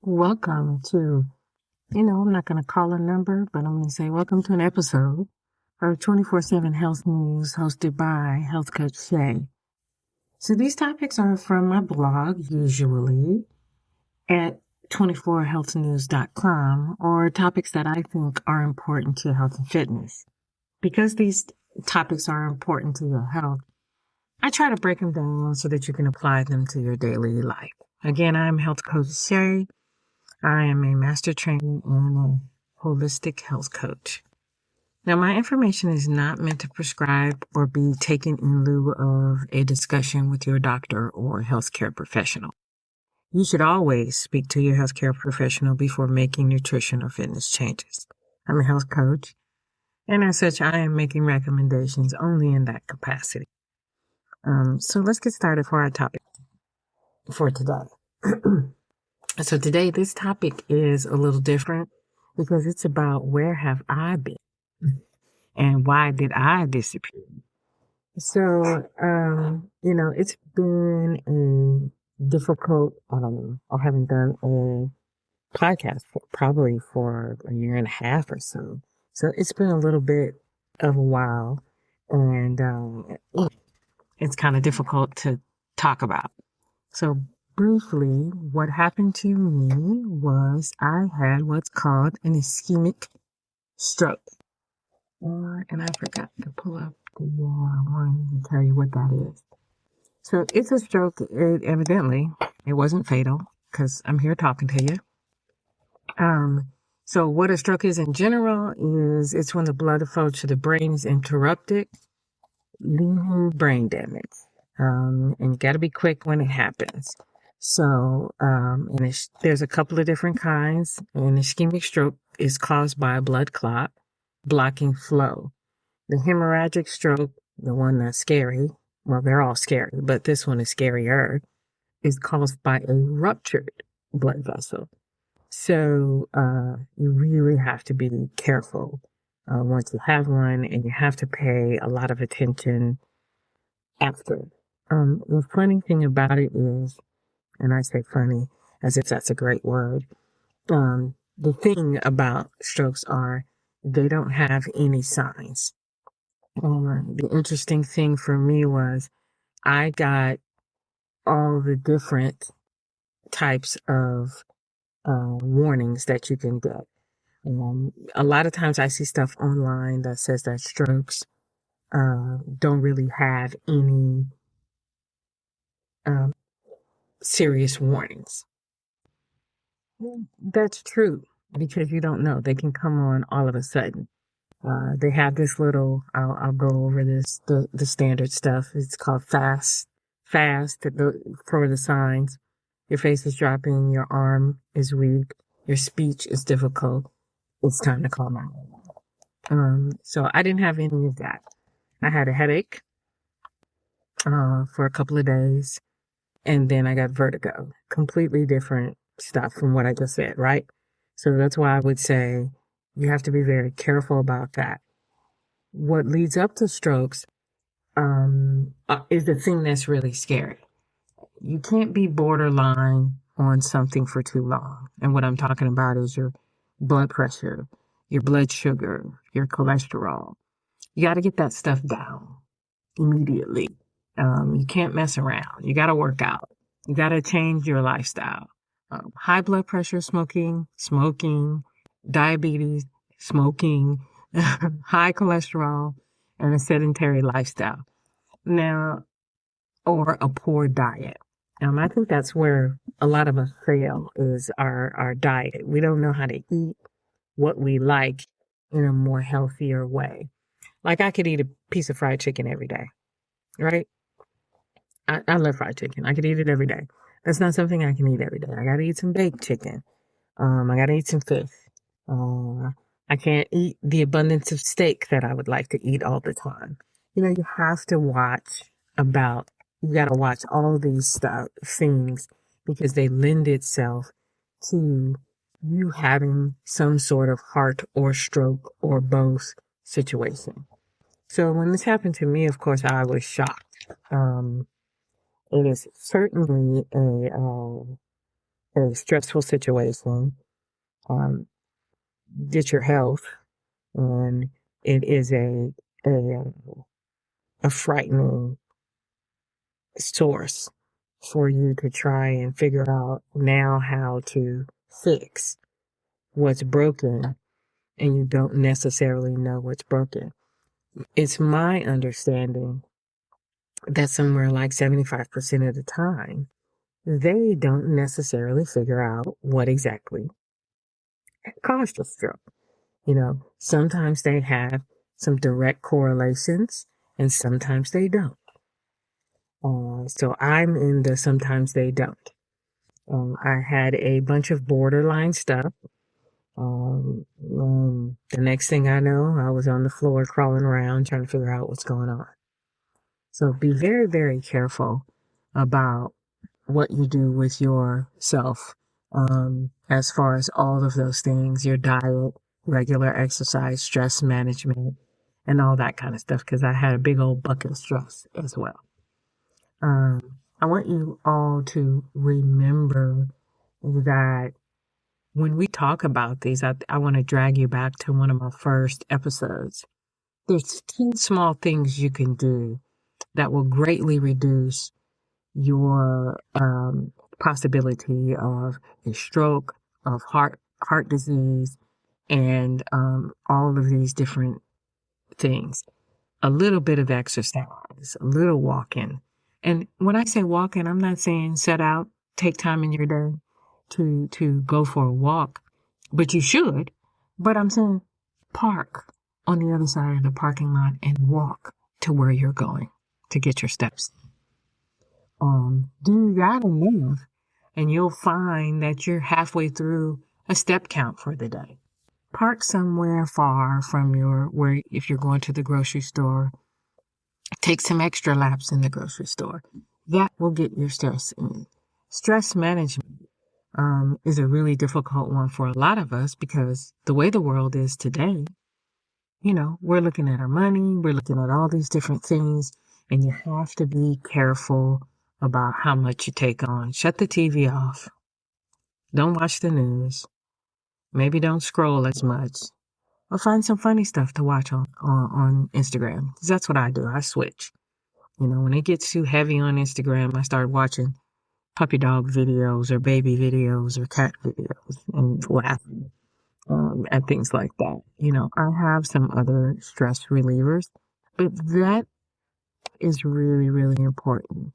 Welcome to, I'm not going to call a number, but I'm going to say welcome to an episode of 24/7 Health News hosted by Health Coach Shay. So these topics are from my blog, usually at 24healthnews.com, or topics that I think are important to health and fitness. Because these topics are important to your health, I try to break them down so that you can apply them to your daily life. Again, I'm Health Coach Shay. I am a master trainer and a holistic health coach. Now, my information is not meant to prescribe or be taken in lieu of a discussion with your doctor or healthcare professional. You should always speak to your healthcare professional before making nutrition or fitness changes. I'm a health coach, and as such, I am making recommendations only in that capacity. So let's get started for our topic for today. So today, this topic is a little different because it's about where have I been and why did I disappear? So, it's been a difficult, I haven't done a podcast probably for a year and a half or so. So it's been a little bit of a while, and it's kind of difficult to talk about. So briefly, what happened to me was I had what's called an ischemic stroke. And I forgot to pull up the one to tell you what that is. So it's a stroke. Evidently, it wasn't fatal because I'm here talking to you. So what a stroke is in general is it's when the blood flow to the brain is interrupted, leaving brain damage. And you got to be quick when it happens. So, there's a couple of different kinds. An ischemic stroke is caused by a blood clot blocking flow. The hemorrhagic stroke, the one that's scary, well, they're all scary, but this one is scarier, is caused by a ruptured blood vessel. So, you really have to be careful once you have one, and you have to pay a lot of attention after. The funny thing about it is, and I say funny as if that's a great word, the thing about strokes are they don't have any signs. The interesting thing for me was I got all the different types of warnings that you can get. A lot of times I see stuff online that says that strokes don't really have any serious warnings. That's true because you don't know. They can come on all of a sudden. They have this little, I'll go over this, the standard stuff. It's called fast for the signs. Your face is dropping, your arm is weak, your speech is difficult. It's time to call 911. So I didn't have any of that. I had a headache, for a couple of days. And then I got vertigo, completely different stuff from what I just said, right? So that's why I would say you have to be very careful about that. What leads up to strokes is the thing that's really scary. You can't be borderline on something for too long. And what I'm talking about is your blood pressure, your blood sugar, your cholesterol. You got to get that stuff down immediately. You can't mess around. You got to work out. You got to change your lifestyle. High blood pressure, smoking, diabetes, smoking, high cholesterol, and a sedentary lifestyle. Now, or a poor diet. I think that's where a lot of us fail is our diet. We don't know how to eat what we like in a more healthier way. Like I could eat a piece of fried chicken every day, right? I love fried chicken. I could eat it every day. That's not something I can eat every day. I gotta eat some baked chicken. I gotta eat some fish. I can't eat the abundance of steak that I would like to eat all the time. You have to you gotta watch all these things because they lend itself to you having some sort of heart or stroke or both situation. So when this happened to me, of course, I was shocked. It is certainly a stressful situation, um, get your health, and it is a, a frightening source for you to try and figure out now how to fix what's broken, and you don't necessarily know what's broken. It's my understanding that somewhere like 75% of the time, they don't necessarily figure out what exactly caused the stroke. Sometimes they have some direct correlations and sometimes they don't. So I'm in the sometimes they don't. I had a bunch of borderline stuff. The next thing I know, I was on the floor crawling around trying to figure out what's going on. So be very, very careful about what you do with yourself, as far as all of those things, your diet, regular exercise, stress management, and all that kind of stuff, because I had a big old bucket of stress as well. I want you all to remember that when we talk about these, I want to drag you back to one of my first episodes. There's 10 small things you can do that will greatly reduce your possibility of a stroke, of heart disease, and all of these different things. A little bit of exercise, a little walking. And when I say walking, I'm not saying set out, take time in your day to go for a walk, but you should. But I'm saying park on the other side of the parking lot and walk to where you're going to get your steps. Do that enough, and you'll find that you're halfway through a step count for the day. Park somewhere far from where if you're going to the grocery store, take some extra laps in the grocery store. That will get your stress in. Stress management is a really difficult one for a lot of us because the way the world is today, we're looking at our money, we're looking at all these different things, and you have to be careful about how much you take on. Shut the TV off. Don't watch the news. Maybe don't scroll as much. Or find some funny stuff to watch on Instagram. 'Cause that's what I do. I switch. When it gets too heavy on Instagram, I start watching puppy dog videos or baby videos or cat videos and laughing at things like that. I have some other stress relievers, but that is really, really important.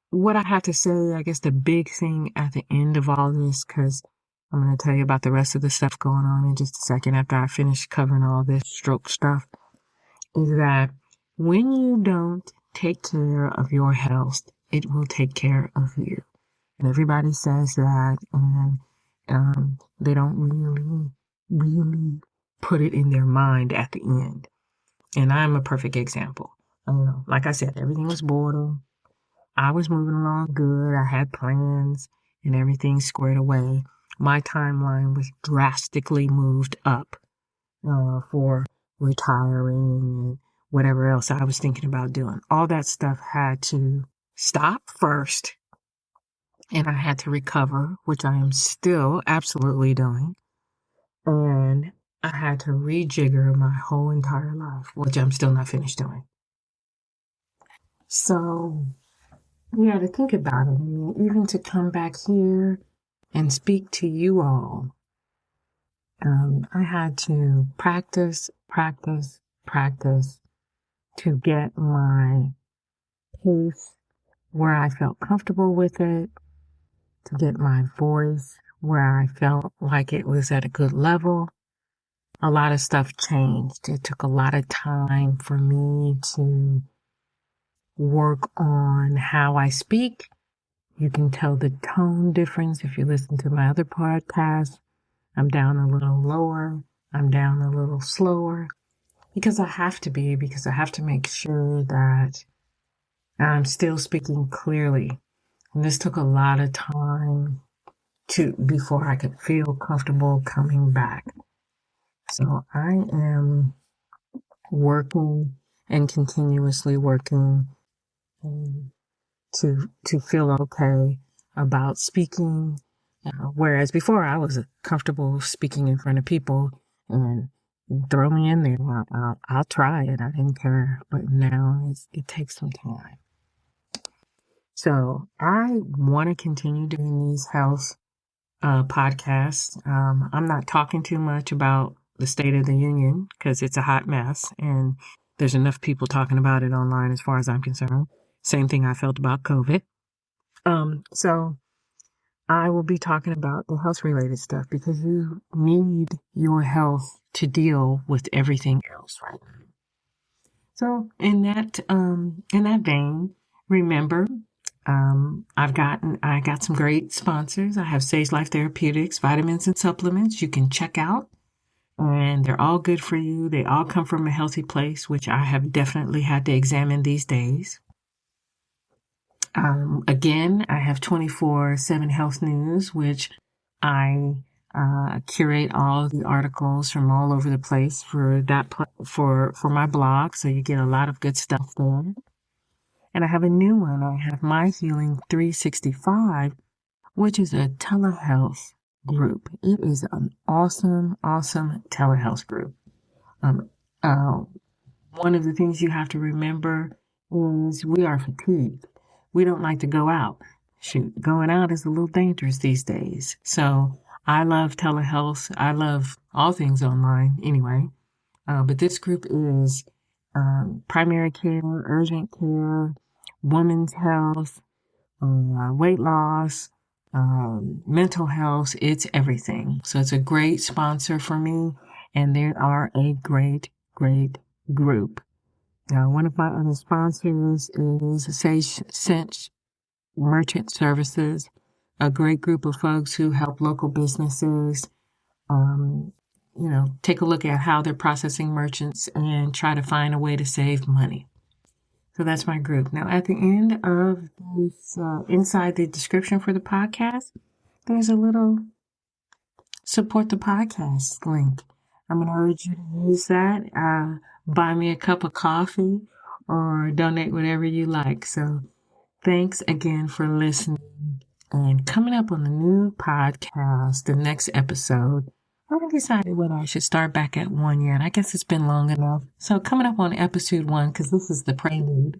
What I have to say, I guess the big thing at the end of all this, because I'm going to tell you about the rest of the stuff going on in just a second after I finish covering all this stroke stuff, is that when you don't take care of your health, it will take care of you. And everybody says that, and they don't really, really put it in their mind at the end. And I'm a perfect example. Like I said, everything was boredom. I was moving along good. I had plans and everything squared away. My timeline was drastically moved up for retiring and whatever else I was thinking about doing. All that stuff had to stop first, and I had to recover, which I am still absolutely doing. And I had to rejigger my whole entire life, which I'm still not finished doing. So, to think about it, even to come back here and speak to you all, I had to practice to get my pace where I felt comfortable with it, to get my voice where I felt like it was at a good level. A lot of stuff changed. It took a lot of time for me to work on how I speak. You can tell the tone difference if you listen to my other podcasts. I'm down a little lower. I'm down a little slower because I have to make sure that I'm still speaking clearly. And this took a lot of time before I could feel comfortable coming back. So I am working and continuously working to feel okay about speaking. Whereas before I was comfortable speaking in front of people, and throw me in there. I'll try it. I didn't care. But now it takes some time. So I want to continue doing these health podcasts. I'm not talking too much about the State of the Union because it's a hot mess, and there's enough people talking about it online as far as I'm concerned. Same thing I felt about COVID. So I will be talking about the health related stuff because you need your health to deal with everything else right now. So in that vein, remember, I got some great sponsors. I have Sage Life Therapeutics, vitamins and supplements you can check out, and they're all good for you. They all come from a healthy place, which I have definitely had to examine these days. Again, I have 24/7 Health News, which I curate all the articles from all over the place for for my blog, so you get a lot of good stuff there. And I have a new one. I have My Healing 365, which is a telehealth group. It is an awesome, awesome telehealth group. One of the things you have to remember is we are fatigued. We don't like to go out. Shoot, going out is a little dangerous these days. So I love telehealth. I love all things online anyway. But this group is primary care, urgent care, women's health, weight loss, mental health. It's everything. So it's a great sponsor for me, and they are a great, great group. One of my other sponsors is Sage Merchant Services, a great group of folks who help local businesses, take a look at how they're processing merchants and try to find a way to save money. So that's my group. Now, at the end of this, inside the description for the podcast, there's a little support the podcast link. I'm going to urge you to use that. Buy me a cup of coffee or donate whatever you like. So thanks again for listening. And coming up on the new podcast, the next episode, I haven't decided whether I should start back at 1 yet. I guess it's been long enough. So coming up on episode 1, because this is the prelude,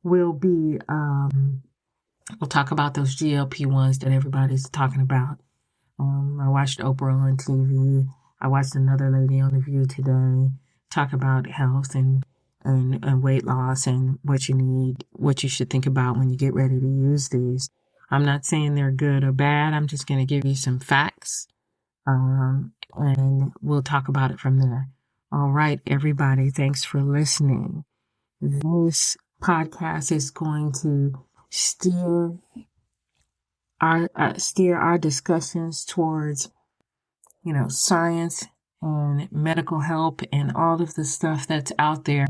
will be, we'll talk about those GLP-1s that everybody's talking about. I watched Oprah on TV. I watched another lady on The View today talk about health and weight loss and what you need, what you should think about when you get ready to use these. I'm not saying they're good or bad. I'm just going to give you some facts. And we'll talk about it from there. All right, everybody. Thanks for listening. This podcast is going to steer our discussions towards, science and medical help and all of the stuff that's out there.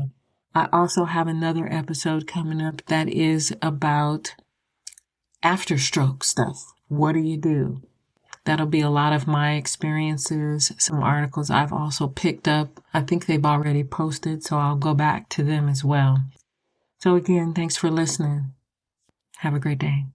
I also have another episode coming up that is about after stroke stuff. What do you do? That'll be a lot of my experiences, some articles I've also picked up. I think they've already posted, so I'll go back to them as well. So again, thanks for listening. Have a great day.